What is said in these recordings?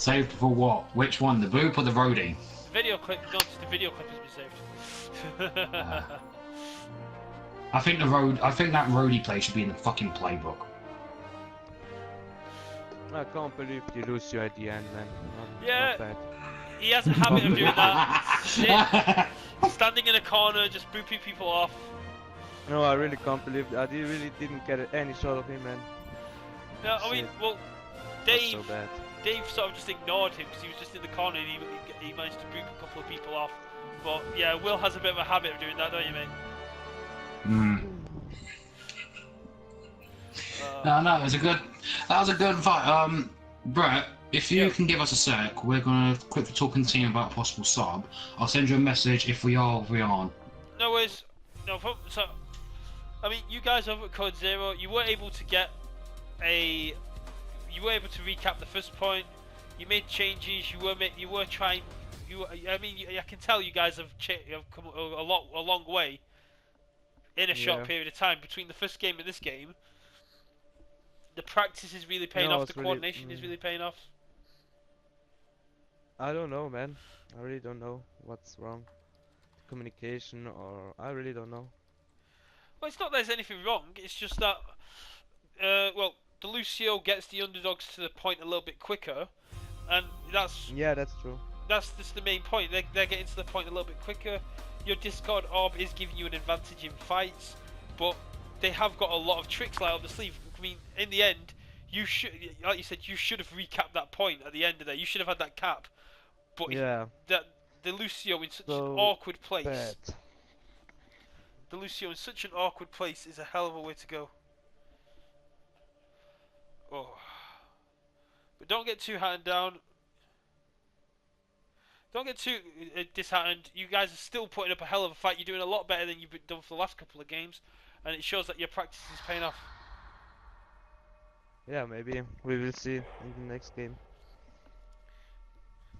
Saved for what? Which one? The boop or the roadie? Video clip, not just the video clip has been saved. I think that roadie play should be in the fucking playbook. I can't believe you lose you at the end, man. Yeah. Not bad. He has a habit of doing that. Standing in a corner, just booping people off. No, I really can't believe that. I really didn't get any shot of him, man. No, I mean, well, Dave. So bad. Dave sort of just ignored him because he was just in the corner and he managed to boop a couple of people off. But yeah, Will has a bit of a habit of doing that, don't you, mate? No, that was a good fight. Brett, if you can give us a sec, we're gonna quickly talk to the team about a possible sub. I'll send you a message if we are or we aren't. No worries. No problem. So, I mean, you guys over at Code Zero, you were able to recap the first point. You made changes. You were trying. I mean, I can tell you guys have come a long way in a short period of time between the first game and this game. The practice is really paying off. The coordination is really paying off. I don't know, man. I really don't know what's wrong. Communication, or I really don't know. Well, it's not that there's anything wrong. It's just that, well, Delucio gets the underdogs to the point a little bit quicker, and that's true. That's just the main point. They're getting to the point a little bit quicker. Your Discord orb is giving you an advantage in fights, but they have got a lot of tricks like up the sleeve. I mean, in the end, you should, like you said, you should have recapped that point at the end of there. You should have had that cap. But that Delucio in such an awkward place. Bad. Delucio in such an awkward place is a hell of a way to go. Oh. But don't get too heartened down. Don't get too disheartened. You guys are still putting up a hell of a fight. You're doing a lot better than you've done for the last couple of games. And it shows that your practice is paying off. Yeah, maybe. We will see in the next game.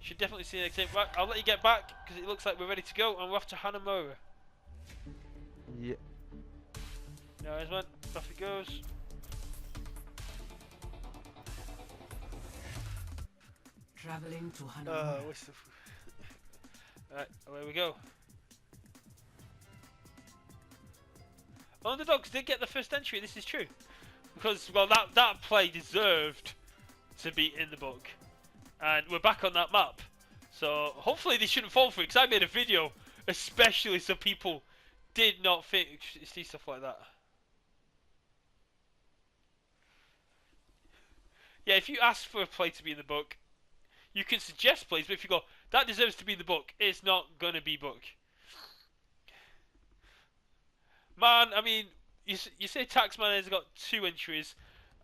Should definitely see the next game. Right, I'll let you get back because it looks like we're ready to go. And we're off to Hanamura. Yeah. No worries, man. Off it goes. Traveling to Hanamura. Right, away we go. Underdogs did get the first entry, this is true. Because, well, that play deserved to be in the book. And we're back on that map. So, hopefully they shouldn't fall for it, because I made a video, especially so people did not see stuff like that. Yeah, if you ask for a play to be in the book, you can suggest plays, but if you go, that deserves to be in the book, it's not going to be book. Man, I mean, you say Taxman has got 2 entries.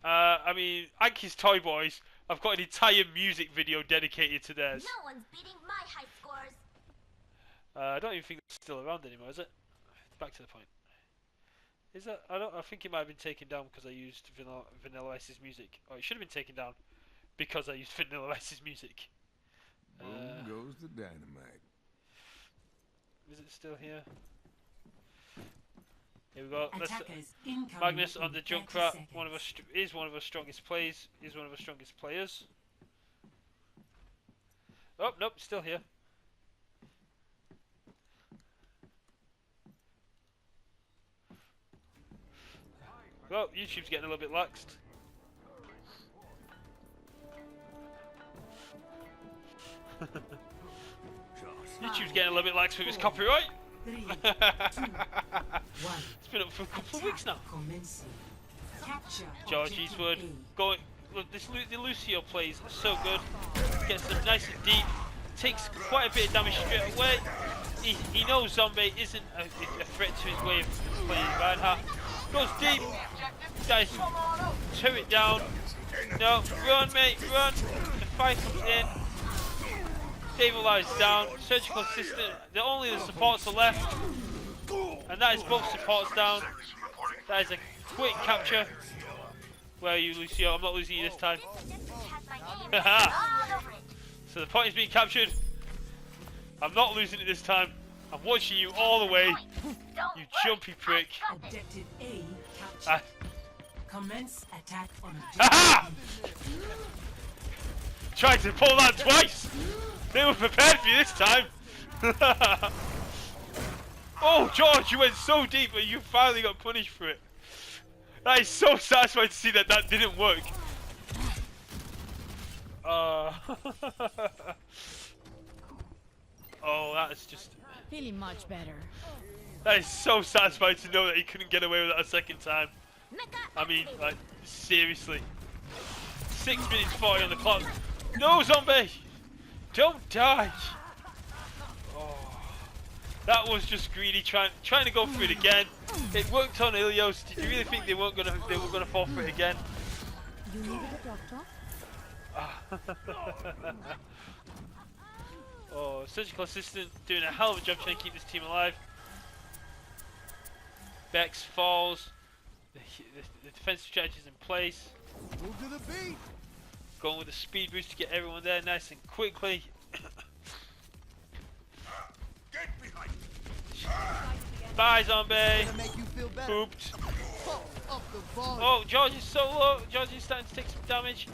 I mean, Anki's Toy Boys, I've got an entire music video dedicated to theirs. No one's beating my high scores. I don't even think it's still around anymore, is it? Back to the point. Is that? I think it might have been taken down because I used Vanilla Ice's music. Oh, it should have been taken down because I used Vanilla Ice's music. Boom goes the dynamite. Is it still here? Here we go. Magnus on the Junkrat. Is one of our strongest players. Oh nope, still here. Well, YouTube's getting a little bit laxed. YouTube's getting a little bit lax with its copyright. 3, 2, 1. It's been up for a couple of weeks now. Capture George Eastwood going. Look, the Lucio plays are so good. Gets them nice and deep. Takes quite a bit of damage straight away. He knows Zombie isn't a threat to his way of playing Reinhardt. Goes deep. Guys, tear it down. No, run, mate, run. The fight comes in. Stabilized down. Surgical assistant. Only the supports are left. And that is both supports down. That is a quick capture. Where are you, Lucio? I'm not losing you this time. So the point is being captured. I'm not losing it this time. I'm watching you all the way. You jumpy prick. Objective A captured. Commence attack on objective. Aha! tried to pull that twice. They were prepared for you this time. Oh, George, you went so deep, but you finally got punished for it. That is so satisfying to see that that didn't work. Oh, that is just... Feeling much better. That is so satisfying to know that he couldn't get away with that a second time. I mean, like, seriously. 6 minutes 40 on the clock. No, zombie! Don't die! Oh, that was just greedy, trying to go for it again. It worked on Ilios. Did you really think they were gonna fall for it again? You needed a doctor? Oh, surgical assistant doing a hell of a job trying to keep this team alive. Bex falls. The defensive strategy is in place. Move to the beat. Going with a speed boost to get everyone there nice and quickly. Get behind. Bye, zombie. Gonna make you feel better. Pooped. Up the volume. Oh, George is so low. George is starting to take some damage.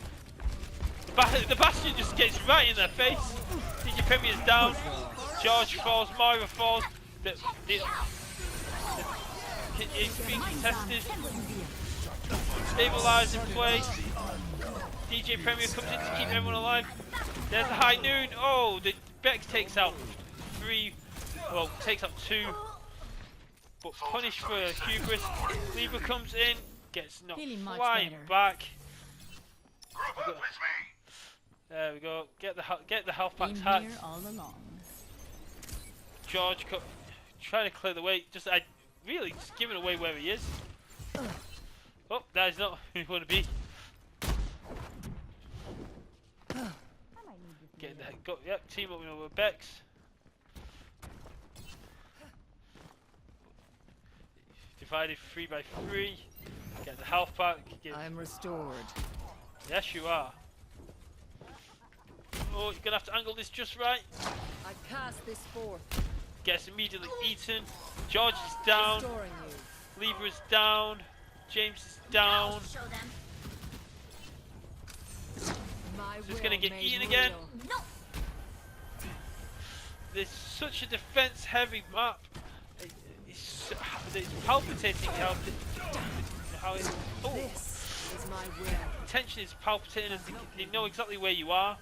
The Bastion just gets right in their face. DJ Premier's down. George falls. Moira falls. It's being contested. Stabilized in place. DJ Premier comes in to keep everyone alive. There's the high noon. Oh, the Bex takes out 3. Well, takes out 2. But punished for hubris. Libra comes in, gets knocked flying back. There we go. Get the health packs hacked. All along. George trying to clear the way. Just giving away where he is. Oh, that is not who you want to be. Getting the yep, team up with Bex. Divided 3 by 3. Get the health pack. I'm restored. Yes, you are. Oh, you're gonna have to angle this just right. I cast this forth. Gets immediately eaten. George is down. Restoring you. Libra is down. James is down. Show them. My Just gonna will get made eaten again. real. No. There's such a defense-heavy map. It's palpitating how it's. Oh, This is my will. tension is palpitating, and they know exactly where you are,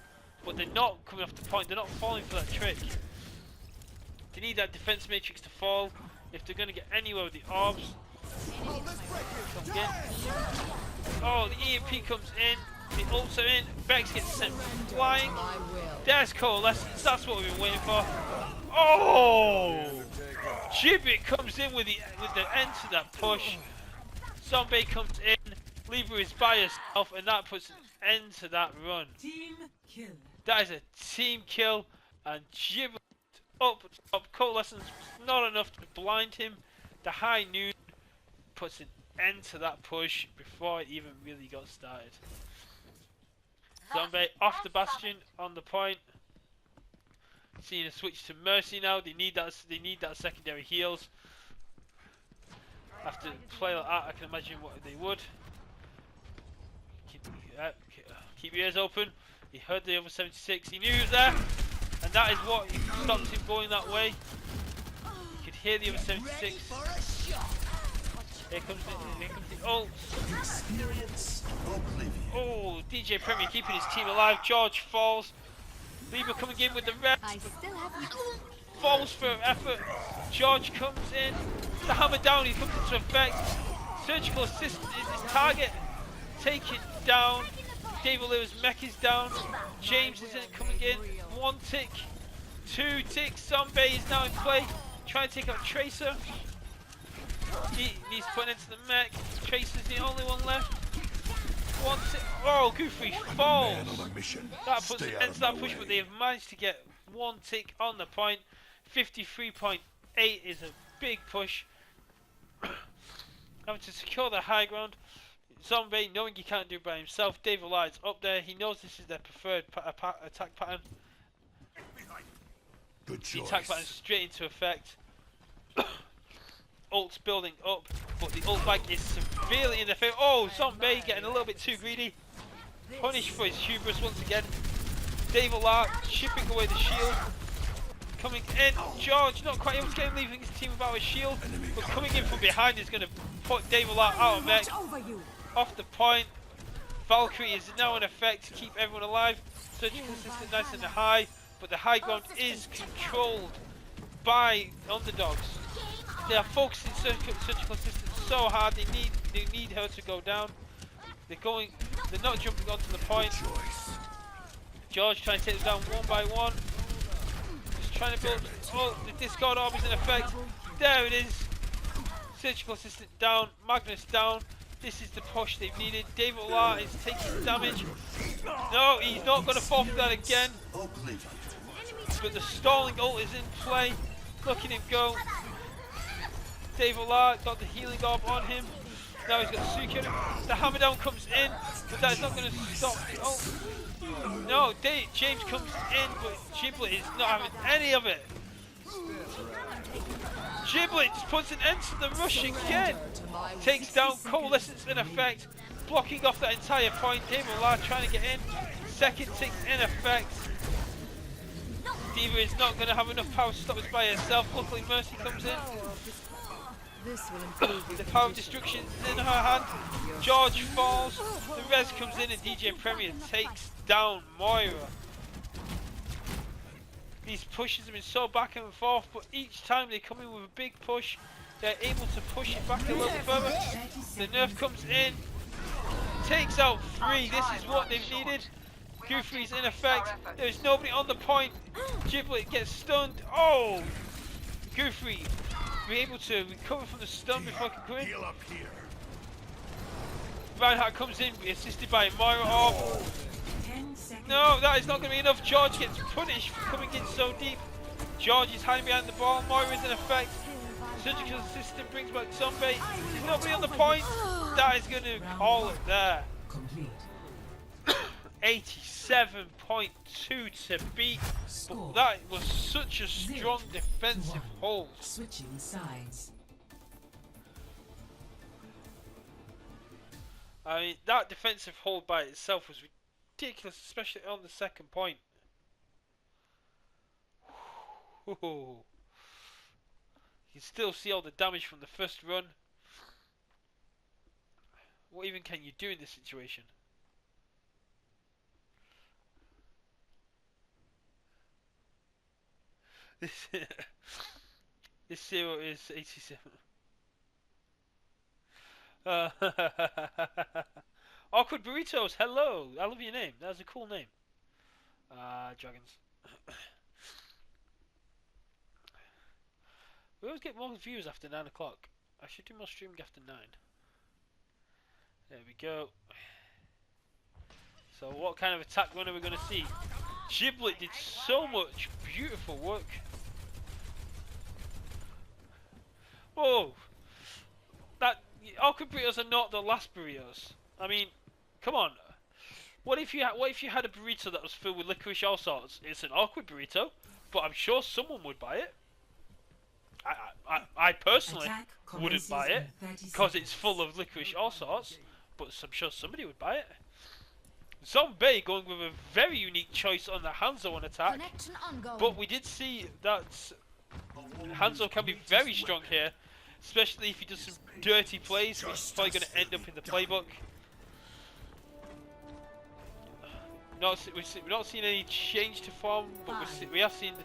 but they're not coming off the point. They're not falling for that trick. They need that defense matrix to fall if they're going to get anywhere with the orbs. Come in. Oh, the EMP comes in. The ults are in. Bex gets sent flying. My will. There's coalescence. That's what we've been waiting for. Oh! Gibbet comes in with the end to that push. Zombie comes in. Libra is by herself, and that puts an end to that run. Team kill. That is a team kill, and Gibbet up top. Coalescence was not enough to blind him. The high noon puts an end to that push before it even really got started. Zombie off the Bastion on the point. Seeing a switch to Mercy now. They need that secondary heals. After play like that, I can imagine what they would. Keep your ears open. He heard the over 76. He knew he was there, and that is what stopped him going that way. He could hear the over 76. Here comes the ult. Oh, DJ Premier keeping his team alive. George falls. Libra coming in with the rest. I still have you. Falls for effort. George comes in. The hammer down. He comes into effect. Surgical assistant is his target. Take it down. David Lewis's mech is down. James isn't coming in. 1 tick. 2 ticks. Zombie is now in play. Trying to take out Tracer. He needs to put an end to the mech. Tracer's the only one left. 1 tick. Oh, Goofy falls. That puts an end to that push, but they have managed to get 1 tick on the point. 53.8 is a big push. Having to secure the high ground. Zombie, knowing he can't do it by himself. Dave Elias up there. He knows this is their preferred attack pattern. Good The choice. attack pattern straight into effect. Ult's building up, but the ult bag is severely in their favour. Oh, Zombie getting a little bit too greedy. Punished for his hubris once again. Dave Lark chipping away the shield. Coming in, George not quite able to get him, leaving his team without a shield, but coming in from behind is going to put Dave Lark out of mech. Off the point. Valkyrie is now in effect to keep everyone alive. Surgical assistant nice and high, but the high ground is controlled by Underdogs. They are focusing surgical assistant so hard. They need her to go down. They're not jumping onto the point. George trying to take them down one by one. Just trying to build. Oh, the Discord orb is in effect. There it is. Surgical assistant down. Magnus down. This is the push they've needed. David Lar is taking damage. No, he's not going to fall for that again. But the stalling ult is in play. Look at him go. David Lar got the healing orb on him. Now he's got Suki. The hammer down comes in, but that is not going to stop the ult. No, James comes in, but Giblet is not having any of it. Giblet puts an end to the rush again. Takes down Coalescence in effect, blocking off that entire point. David Lar trying to get in. Second tick in effect. Diva is not going to have enough power to stop us by herself. Luckily Mercy comes in. The power of destruction is in her hand. George falls. The res comes in and DJ Premier takes down Moira. These pushes have been so back and forth, but each time they come in with a big push, they're able to push it back a little further. The nerf comes in, takes out 3. This is what they've needed. Goofy's in effect. There's nobody on the point. Giblet gets stunned. Oh! Goofy be able to recover from the stun before I can come in. Reinhardt comes in, assisted by Moira Orb. No, that is not going to be enough. George gets punished for coming in so deep. George is hiding behind the ball. Moira is in effect. Surgical assistant brings back Zombie. There's nobody on the point. That is going to call it there. 87.2 to beat. But that was such a strong defensive hold. Switching sides. I mean, that defensive hold by itself was ridiculous, especially on the second point. Ooh. You can still see all the damage from the first run. What even can you do in this situation? This 0 is 87. Awkward Burritos, hello! I love your name. That's a cool name. Dragons. We always get more views after 9 o'clock. I should do more streaming after 9. There we go. So what kind of attack run are we going to see? Giblet did so much beautiful work. Whoa! That awkward burritos are not the last burritos. I mean, come on. What if you had a burrito that was filled with licorice all sorts? It's an awkward burrito, but I'm sure someone would buy it. I personally wouldn't buy it because it's full of licorice all sorts, but I'm sure somebody would buy it. Zombie going with a very unique choice on the Hanzo on attack, but we did see that Hanzo can be very strong here, especially if he does some dirty plays, which is probably going to end up in the playbook. We're not seeing any change to form, but we're still seeing the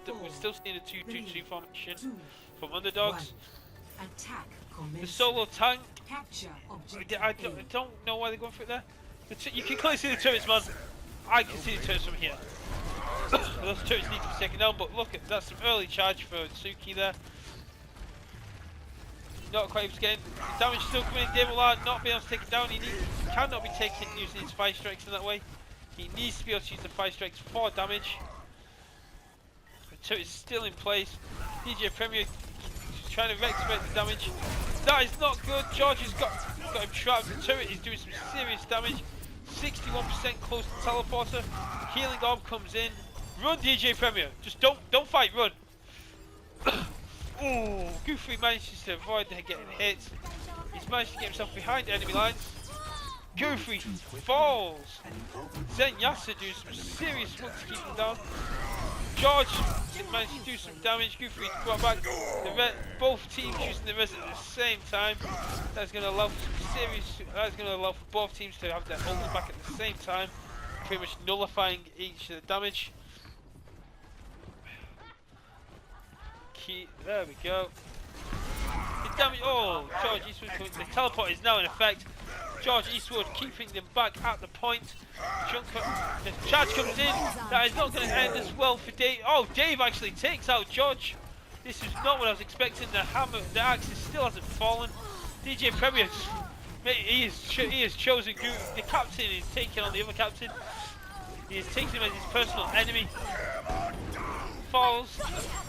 2-2-2 formation from Underdogs. The solo tank, I don't know why they're going for it there. You can clearly see the turrets, man. I can see the turrets from here. Those turrets need to be taken down, but look, that's some early charge for Suki there. Not quite able to get in. The damage still coming in. David Lar not being able to take it down. He cannot be taken using his 5 strikes in that way. He needs to be able to use the 5 strikes for damage. The turret is still in place. DJ Premier trying to rectify the damage. That is not good. George has got him trapped. The turret is doing some serious damage. 61% close to teleporter. Healing orb comes in. Run, DJ Premier. Just don't fight. Run. Ooh, Goofy manages to avoid getting hit. He's managed to get himself behind enemy lines. Goofy falls. Zenyasa doing some serious work to keep him down. George managed to do some damage. Goofy brought back both teams using the res at the same time. That's going to allow for some serious. That's going to allow for both teams to have their ults back at the same time, pretty much nullifying each of the damage. There we go. The damage. Oh, George Eastwood. The teleport is now in effect. George Eastwood keeping them back at the point. The charge comes in. That is not going to end as well for Dave. Oh, Dave actually takes out George. This is not what I was expecting. The hammer, the axe still hasn't fallen. DJ Premier, he has chosen the captain. Is taking on the other captain. He is taking him as his personal enemy. Falls.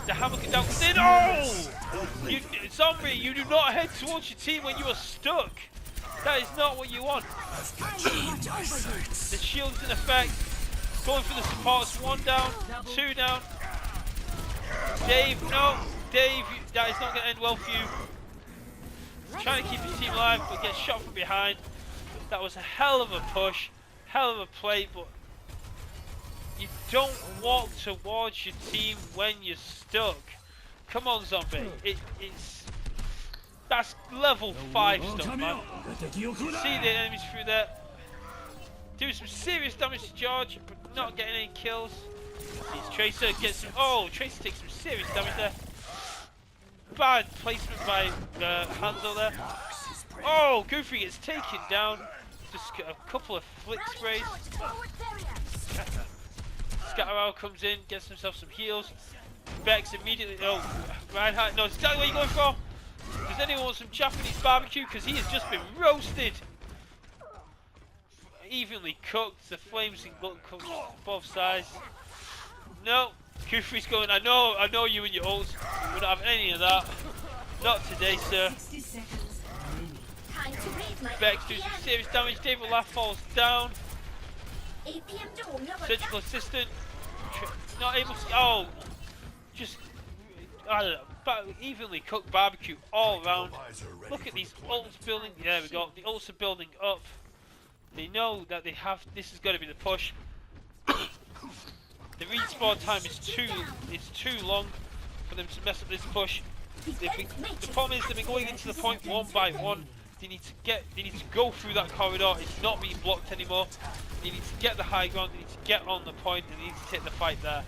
The hammer comes in. Oh! Zombie, you do not head towards your team when you are stuck. That is not what you want. The shield's in effect. Going for the supports. 1 down, 2 down. Dave, no. Dave, that is not going to end well for you. Trying to keep your team alive, but gets shot from behind. That was a hell of a push. Hell of a play, but you don't walk towards your team when you're stuck. Come on, Zombie. That's level 5 stuff, man. You see the enemies through there. Do some serious damage to George, but not getting any kills. Sees Tracer, gets some. Oh, Tracer takes some serious damage there. Bad placement by Hanzo there. Oh, Goofy gets taken down. Just a couple of flick sprays. Scatterow comes in, gets himself some heals. Bex immediately. Oh, Reinhardt knows exactly what you're going for. Does anyone want some Japanese barbecue? Because he has just been roasted. Evenly cooked. The flames and glut comes from both sides. No. Goofy's going, I know you and your ults. We're not having any of that. Not today, sir. Bex doing some serious damage. David Laugh falls down. Surgical assistant. Not able to. Oh. Just. I don't know. Evenly cooked barbecue all around. Look at these ults building. There we go. The ults are building up. They know that they have. This is going to be the push. The respawn time is too long for them to mess up this push. The problem is they've been going into the point 1 by 1. They need to go through that corridor. It's not being blocked anymore. They need to get the high ground. They need to get on the point. They need to take the fight there.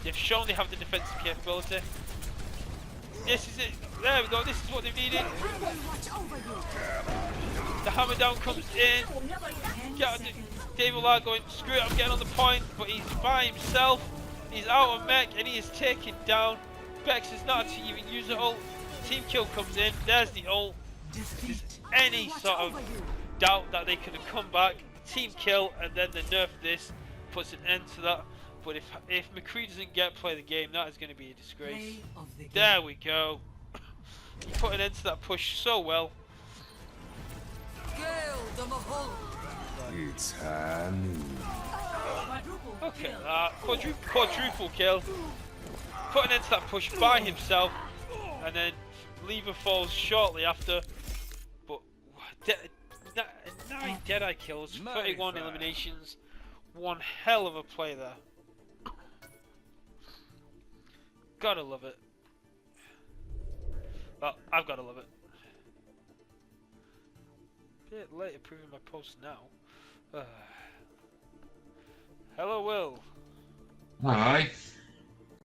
They've shown they have the defensive capability. This is it. There we go. This is what they've needed. The hammer down comes in. David Lahr going, screw it, I'm getting on the point, but he's by himself. He's out of mech and he is taken down. Bex is not to even use the ult. Team kill comes in. There's the ult. If there's any sort of doubt that they could have come back, team kill, and then the nerf this puts an end to that. But if McCree doesn't play the game, that is going to be a disgrace. There we go. He put an end to that push so well. Okay, quadruple kill. Put an end to that push by himself, and then Lever falls shortly after. But 9 Deadeye kills, 31 eliminations. One hell of a play there. Gotta love it. Well, I've gotta love it. Bit late approving my post now. Hello, Will. Hi.